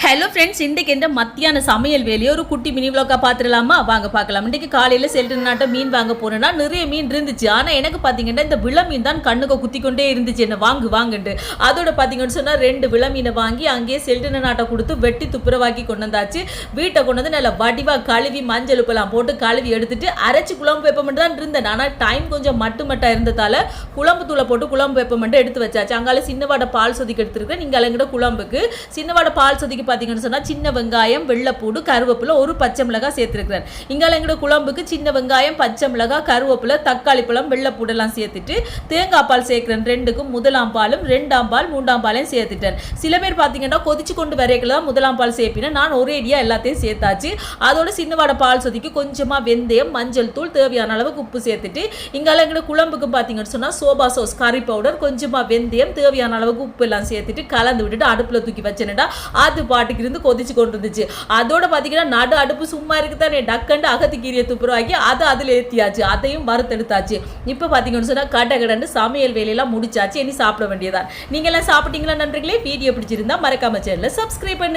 Hello friends, இன்றைக்கு என்ற மத்தியான சமையல் வேலையை ஒரு குட்டி மினி விளாக்காக பார்த்துடலாமா? வாங்க பார்க்கலாம். இன்றைக்கு காலையில் செல்டனாட்ட மீன் வாங்க போனேன்னா நிறைய மீன் இருந்துச்சு. ஆனால் எனக்கு பார்த்தீங்கன்னா இந்த விள மீன் தான் கண்ணுக்கு குத்திக்கொண்டே இருந்துச்சு. என்ன வாங்குண்டு அதோட பார்த்தீங்கன்னு சொன்னால் 2 விள மீனை வாங்கி அங்கேயே செல்டனாட்ட கொடுத்து வெட்டி துப்புரவாக்கி கொண்டு வந்தாச்சு. வீட்டை கொண்டு வந்து நல்லா வடிவாக கழுவி மஞ்சள் உப்பெல்லாம் போட்டு கழுவி எடுத்துட்டு அரைச்சி குழம்பு வைப்ப மட்டும் தான் இருந்தேன். ஆனால் டைம் கொஞ்சம் மட்டுமட்டா இருந்ததால் குழம்பு தூளை போட்டு குழம்பு வைப்ப மட்டும் எடுத்து வச்சாச்சு. அங்கால சின்னவாட பால் சொதிக்கு எடுத்துருக்கேன். நீங்கள் அலங்கிட்ட குழம்புக்கு சின்னவாட பால் சொதிக்கு பார்த்தீங்கன்னு சொன்னால் சின்ன வெங்காயம், வெள்ளைப்பூடு, கருவேப்பிலை, ஒரு பச்சை மிளகாய் சேர்த்துருக்கிறேன். இங்கே எங்களோட குழம்புக்கு சின்ன வெங்காயம், பச்சை மிளகாய், கருவேப்பிலை, தக்காளி பழம், வெள்ளைப்பூடெல்லாம் சேர்த்துட்டு தேங்காய் பால் சேர்க்கிறேன். 2க்கும் 1ஆம் பாலும் 2ஆம் பால் 3ஆம் பாலையும் சேர்த்துட்டேன். சில பேர் பார்த்தீங்கன்னா கொதிச்சு கொண்டு வரையில தான் 1ஆம் பால் சேர்ப்பினேன். நான் ஒரேடியாக எல்லாத்தையும் சேர்த்தாச்சு. அதோட சின்னவாட பால் சொதிக்கு கொஞ்சமாக வெந்தயம், மஞ்சள் தூள், தேவையான அளவுக்கு உப்பு சேர்த்துட்டு இங்கே எங்களோட குழம்புக்கு பார்த்தீங்கன்னு சொன்னால் சோபா சோஸ், கறி பவுடர், கொஞ்சமாக வெந்தயம், தேவையான அளவுக்கு உப்பு எல்லாம் சேர்த்துட்டு கலந்து விட்டுட்டு அடுப்பில் தூக்கி வச்சேன்டா அது பாட்டுக்கு இருந்து கொதிச்சு கொண்டு இருந்துச்சு. அதோட பார்த்தீங்கன்னா நடு அடுப்பு சும்மா இருக்குதான் டக்கண்டு அகத்தி கீரையை துப்புரவாக்கி அதை அதில் ஏற்றியாச்சு. அதையும் வறுத்தெடுத்தாச்சு. இப்போ பார்த்தீங்கன்னு சொன்னால் கடகடன்னு சமையல் வேலையெல்லாம் முடிச்சாச்சு. இனி சாப்பிட வேண்டியதான். நீங்க எல்லாம் சாப்பிட்டீங்களா நன்றிகளே? வீடியோ பிடிச்சிருந்தா மறக்காம சேனலை சப்ஸ்கிரைப் பண்ணு.